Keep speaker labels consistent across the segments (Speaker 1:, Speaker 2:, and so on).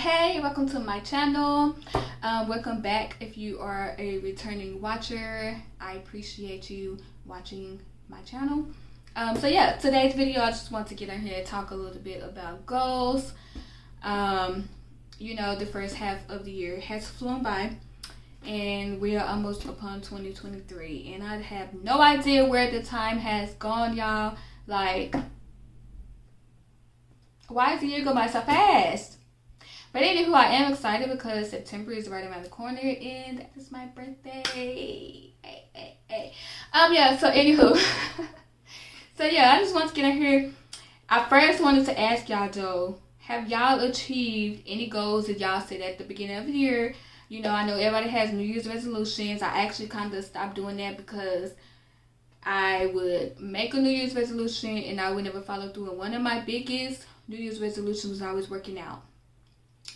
Speaker 1: Hey, welcome to my channel. Welcome back if you are a returning watcher. I appreciate you watching my channel. Today's video I just want to get in here and talk a little bit about goals. The first half of the year has flown by and we are almost upon 2023 and I have no idea where the time has gone, y'all. Like, why is the year go by so fast? But anywho, I am excited because September is right around the corner and that is my birthday. Hey. So anywho. I just want to get in here. I first wanted to ask y'all though, have y'all achieved any goals that y'all set at the beginning of the year? I know everybody has New Year's resolutions. I actually kind of stopped doing that because I would make a New Year's resolution and I would never follow through. And one of my biggest New Year's resolutions was always working out.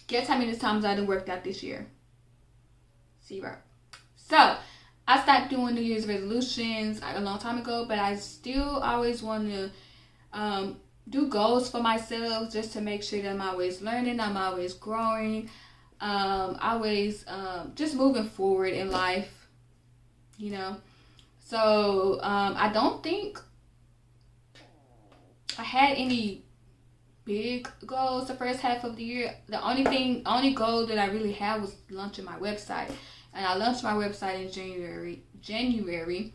Speaker 1: Guess how many times I done worked out this year? 0. So I stopped doing New Year's resolutions a long time ago, but I still always want to do goals for myself just to make sure that I'm always learning, I'm always growing, always just moving forward in life, So I don't think I had any big goals the first half of the year. The only goal that I really had was launching my website, and I launched my website in January.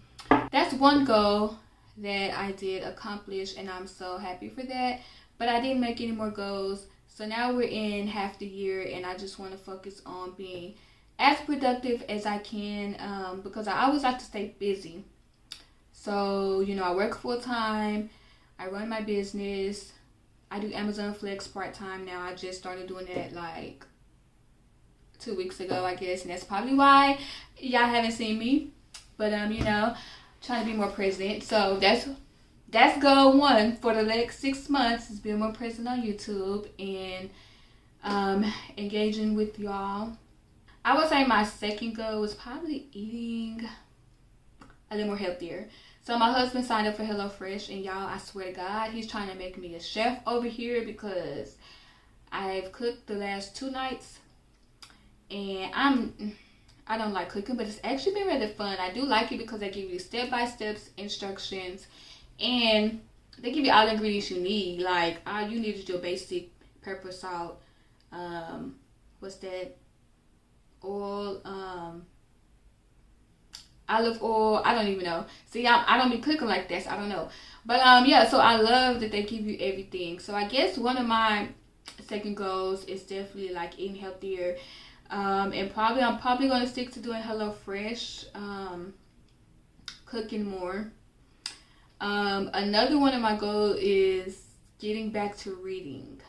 Speaker 1: That's one goal that I did accomplish, and I'm so happy for that. But I didn't make any more goals, so now we're in half the year, and I just want to focus on being as productive as I can, because I always like to stay busy. So I work full time, I run my business. I do Amazon Flex part-time now. I just started doing that like 2 weeks ago, I guess. And that's probably why y'all haven't seen me. But, trying to be more present. So that's goal 1 for the next 6 months is being more present on YouTube and engaging with y'all. I would say my second goal was probably eating a little more healthier. So my husband signed up for HelloFresh, and y'all, I swear to God, he's trying to make me a chef over here because I've cooked the last 2 nights, and I don't like cooking, but it's actually been really fun. I do like it because they give you step-by-step instructions, and they give you all the ingredients you need. Like, all you need is your basic pepper, salt, oil, olive oil, I don't even know. See, I don't be cooking like that, so I don't know. But so I love that they give you everything. So I guess one of my second goals is definitely like eating healthier. And I'm probably gonna stick to doing HelloFresh, cooking more. Another one of my goals is getting back to reading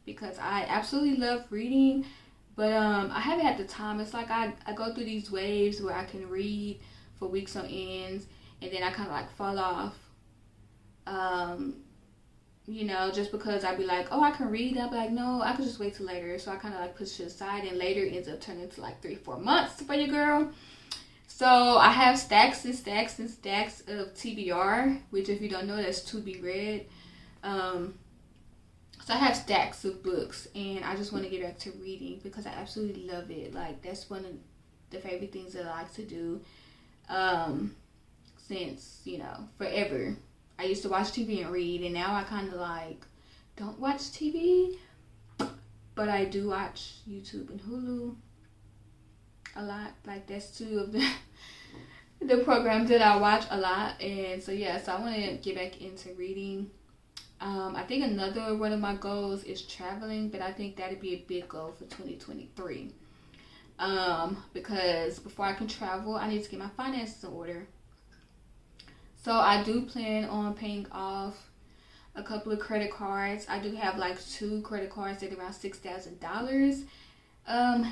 Speaker 1: because I absolutely love reading. But I haven't had the time. It's like I go through these waves where I can read for weeks on ends, and then I kind of like fall off. Just because I'd be like, oh, I can read. I'd be like, no, I could just wait till later. So I kind of like push it aside, and later ends up turning to like 3-4 months for your girl. So I have stacks and stacks and stacks of TBR, which if you don't know, that's to be read. So I have stacks of books, and I just want to get back to reading because I absolutely love it. Like, that's one of the favorite things that I like to do since, forever. I used to watch TV and read, and now I kind of like don't watch TV, but I do watch YouTube and Hulu a lot. Like, that's 2 of the programs that I watch a lot. And so I want to get back into reading. I think another one of my goals is traveling, but I think that'd be a big goal for 2023. Because before I can travel, I need to get my finances in order. So I do plan on paying off a couple of credit cards. I do have like 2 credit cards that are around $6,000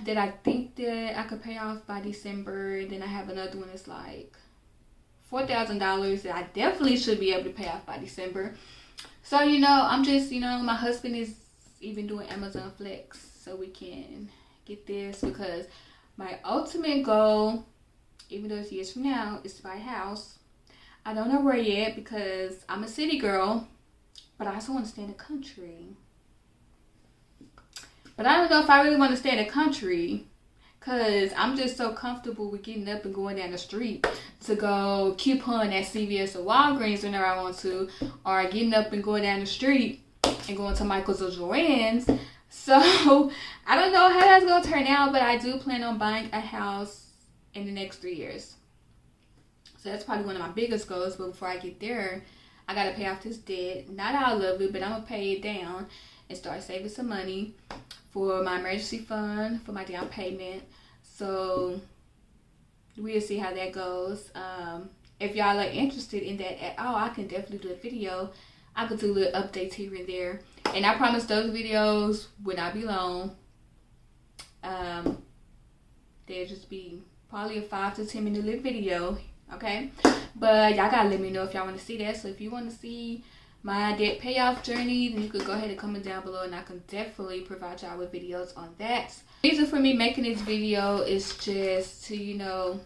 Speaker 1: that I think that I could pay off by December. And then I have another one that's like $4,000 that I definitely should be able to pay off by December. So, I'm just, my husband is even doing Amazon Flex so we can get this because my ultimate goal, even though it's years from now, is to buy a house. I don't know where yet because I'm a city girl, but I also want to stay in the country. But I don't know if I really want to stay in the country, because I'm just so comfortable with getting up and going down the street to go coupon at CVS or Walgreens whenever I want to, or getting up and going down the street and going to Michael's or Joann's. So I don't know how that's going to turn out, but I do plan on buying a house in the next 3 years. So that's probably one of my biggest goals. But before I get there, I got to pay off this debt. Not all of it, but I'm going to pay it down and start saving some money for my emergency fund, for my down payment. So we'll see how that goes. If y'all are interested in that at all, I can definitely do a video. I could do little updates here and there. And I promise those videos will not be long. They'll just be probably a 5 to 10 minute little video. Okay? But y'all gotta let me know if y'all want to see that. So if you want to see my debt payoff journey, then you could go ahead and comment down below, and I can definitely provide y'all with videos on that. The reason for me making this video is just to, you know,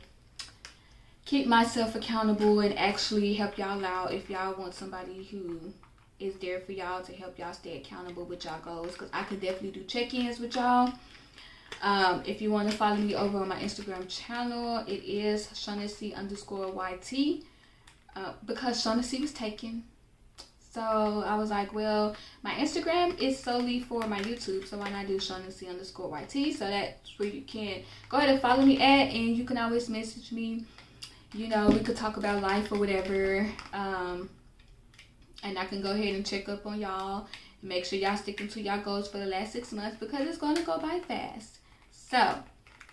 Speaker 1: keep myself accountable and actually help y'all out if y'all want somebody who is there for y'all to help y'all stay accountable with y'all goals, because I could definitely do check-ins with y'all. If you want to follow me over on my Instagram channel, it is Shaunessey_YT, because Shaunessey was taken. So I was like, well, my Instagram is solely for my YouTube, so why not do Shaunessey_YT? So that's where you can go ahead and follow me at, and you can always message me. You know, we could talk about life or whatever, and I can go ahead and check up on y'all and make sure y'all sticking to y'all goals for the last 6 months, because it's going to go by fast. So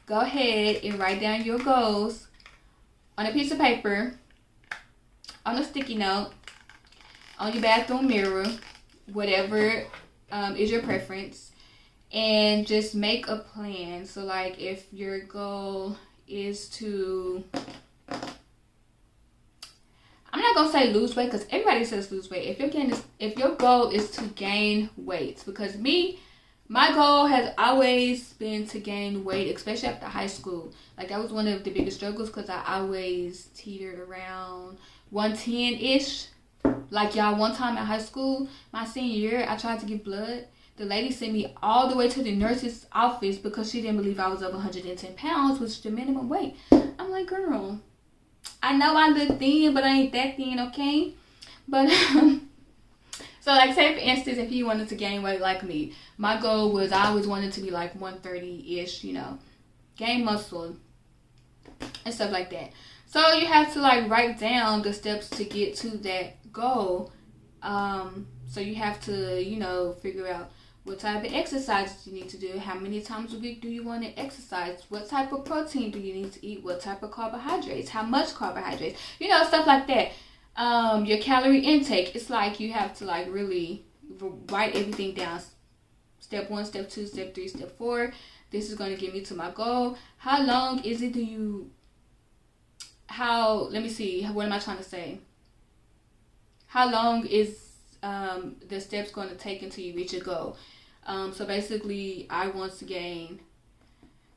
Speaker 1: go ahead and write down your goals on a piece of paper, on a sticky note, on your bathroom mirror, whatever is your preference, and just make a plan. So like if your goal is to, I'm not gonna say lose weight, because everybody says lose weight. If your goal is to gain weight, because my goal has always been to gain weight, especially after high school. Like that was one of the biggest struggles, because I always teetered around 110-ish. Like y'all, one time in high school, my senior year, I tried to give blood. The lady sent me all the way to the nurse's office because she didn't believe I was over 110 pounds, which is the minimum weight. I'm like, girl, I know I look thin, but I ain't that thin, okay? But so like say for instance, if you wanted to gain weight like me, my goal was I always wanted to be like 130-ish, you know, gain muscle and stuff like that. So you have to like write down the steps to get to that goal. So you have to, you know, figure out what type of exercises you need to do, how many times a week do you want to exercise, what type of protein do you need to eat, what type of carbohydrates, how much carbohydrates, you know, stuff like that. Your calorie intake, it's like you have to like really write everything down. Step 1, step 2, step 3, step 4. This is going to get me to my goal. How long is it let me see, what am I trying to say? How long is the steps going to take until you reach your goal? So basically, I want to gain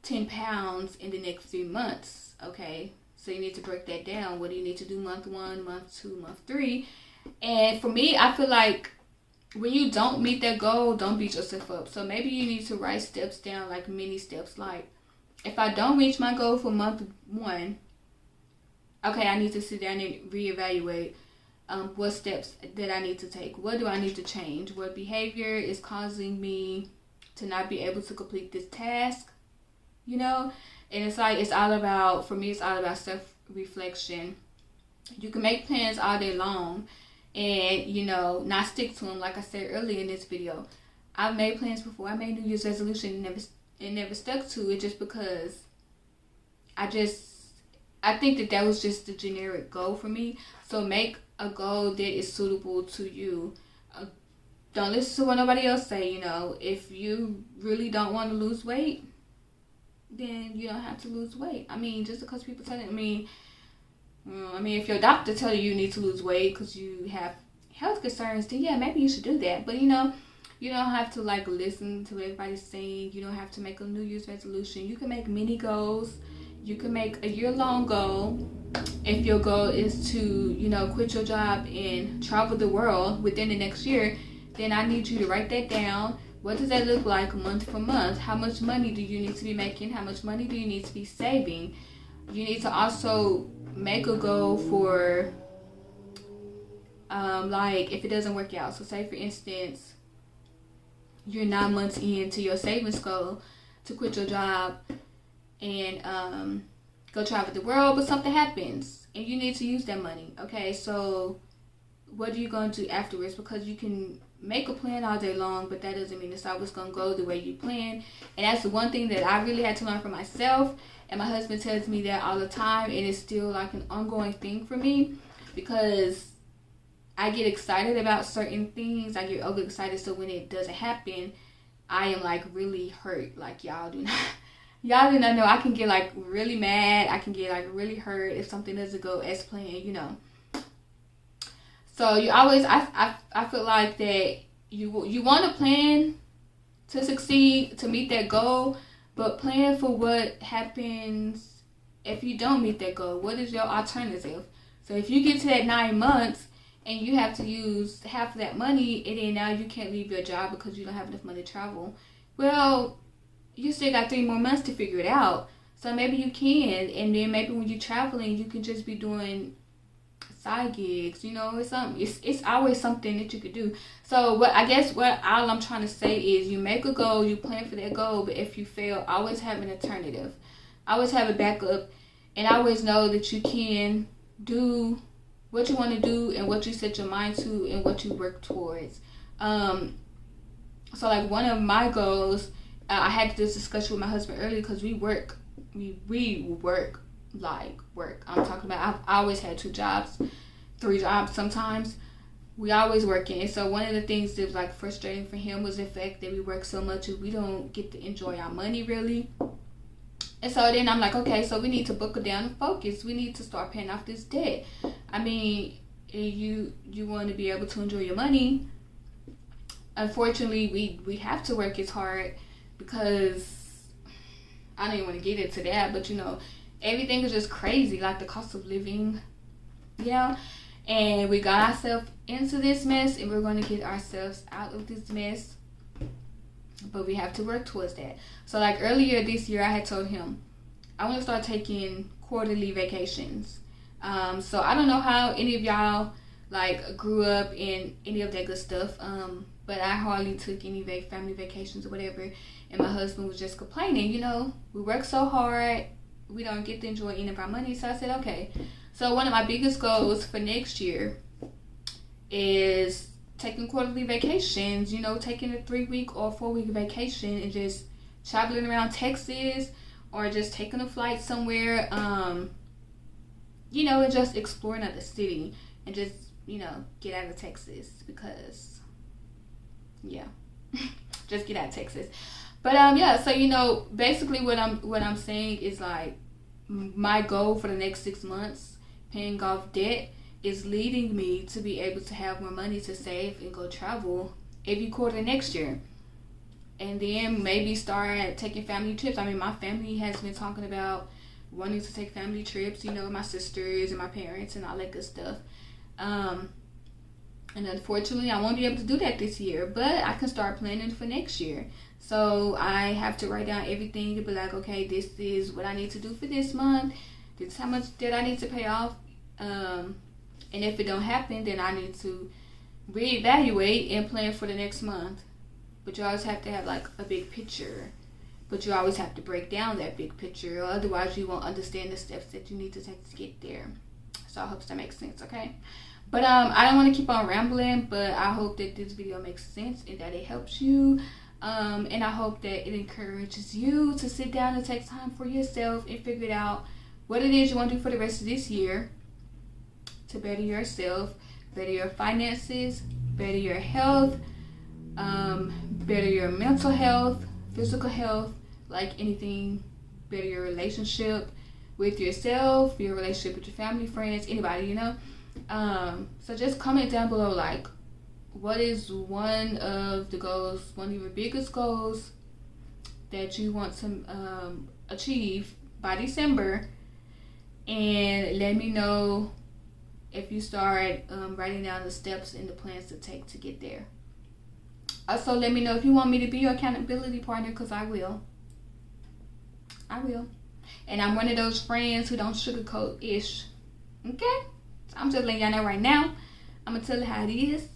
Speaker 1: 10 pounds in the next 3 months, okay? So you need to break that down. What do you need to do month 1, month 2, month 3? And for me, I feel like when you don't meet that goal, don't beat yourself up. So maybe you need to write steps down, like mini steps. Like, if I don't reach my goal for month 1, okay, I need to sit down and reevaluate what steps that I need to take. What do I need to change? What behavior is causing me to not be able to complete this task? You know? And it's like, for me, it's all about self-reflection. You can make plans all day long and, you know, not stick to them. Like I said earlier in this video, I've made plans before. I made New Year's resolution and never stuck to it, just because I think that was just the generic goal for me. So make a goal that is suitable to you. Don't listen to what nobody else say. You know, if you really don't want to lose weight, then you don't have to lose weight. I mean, just because people tell it, I mean, if your doctor tell you need to lose weight because you have health concerns, then yeah, maybe you should do that. But you know, you don't have to like listen to what everybody's saying. You don't have to make a New Year's resolution. You can make mini goals. You can make a year-long goal. If your goal is to, you know, quit your job and travel the world within the next year, then I need you to write that down. what does that look like month for month? How much money do you need to be making? How much money do you need to be saving? You need to also make a goal for like if it doesn't work out. So say for instance, you're 9 months into your savings goal to quit your job and go travel the world, but something happens and you need to use that money. Okay, so what are you going to do afterwards? Because you can make a plan all day long, but that doesn't mean it's always going to go the way you plan. And that's the one thing that I really had to learn for myself. And my husband tells me that all the time, and it's still like an ongoing thing for me because I get excited about certain things. I get overexcited, so when it doesn't happen, I am like really hurt. Like y'all do not know. I can get like really mad. I can get like really hurt if something doesn't go as planned. So you always, I feel like that you want to plan to succeed, to meet that goal, but plan for what happens if you don't meet that goal. What is your alternative? So if you get to that 9 months and you have to use half of that money and then now you can't leave your job because you don't have enough money to travel, well, you still got 3 more months to figure it out. So maybe you can, and then maybe when you're traveling, you can just be doing side gigs. It's always something that you could do. So all I'm trying to say is you make a goal, you plan for that goal, but if you fail, always have an alternative, always have a backup, and always know that you can do what you want to do and what you set your mind to and what you work towards. So like one of my goals, I had this discussion with my husband earlier because we work like work. I'm talking about, I've always had 2 jobs, 3 jobs sometimes. We always working. And so one of the things that was like frustrating for him was the fact that we work so much and we don't get to enjoy our money really. And so then I'm like, okay, so we need to buckle down and focus. We need to start paying off this debt. I mean, you want to be able to enjoy your money. Unfortunately, we have to work as hard because I don't even want to get into that, but everything is just crazy, like the cost of living, and we got ourselves into this mess and we're going to get ourselves out of this mess, but we have to work towards that. So like earlier this year I had told him I want to start taking quarterly vacations. So I don't know how any of y'all like grew up in any of that good stuff, but I hardly took any family vacations or whatever, and my husband was just complaining, we work so hard, we don't get to enjoy any of our money. So I said, okay. So one of my biggest goals for next year is taking quarterly vacations, taking a 3-week or 4-week vacation and just traveling around Texas or just taking a flight somewhere, and just explore another city and just, get out of Texas because, just get out of Texas. But so basically what I'm saying is like my goal for the next 6 months, paying off debt, is leading me to be able to have more money to save and go travel every quarter next year. And then maybe start taking family trips. I mean, my family has been talking about wanting to take family trips, my sisters and my parents and all that good stuff. And unfortunately, I won't be able to do that this year, but I can start planning for next year. So I have to write down everything to be like, okay, this is what I need to do for this month. This is how much debt I need to pay off. And if it don't happen, then I need to reevaluate and plan for the next month. But you always have to have like a big picture. But you always have to break down that big picture, or otherwise you won't understand the steps that you need to take to get there. So I hope that makes sense, okay? But I don't want to keep on rambling, but I hope that this video makes sense and that it helps you. And I hope that it encourages you to sit down and take time for yourself and figure out what it is you want to do for the rest of this year to better yourself, better your finances, better your health, better your mental health, physical health, like anything, better your relationship with yourself, your relationship with your family, friends, anybody, So just comment down below, like, what is one of the goals, one of your biggest goals that you want to achieve by December, and let me know if you start writing down the steps and the plans to take to get there. Also, let me know if you want me to be your accountability partner, because I will. And I'm one of those friends who don't sugarcoat ish. Okay? So I'm just letting y'all know right now. I'm going to tell you how it is.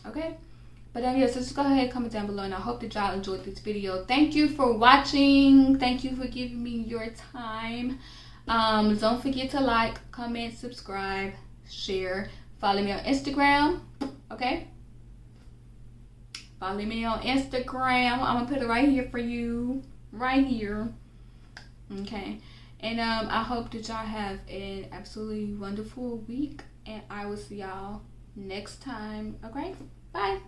Speaker 1: Okay? But yeah, so just go ahead and comment down below, and I hope that y'all enjoyed this video. Thank you for watching. Thank you for giving me your time. Don't forget to like, comment, subscribe, share. Follow me on Instagram. Okay? Follow me on Instagram. I'm going to put it right here for you. Right here. Okay? And I hope that y'all have an absolutely wonderful week. And I will see y'all next time. Okay? Bye.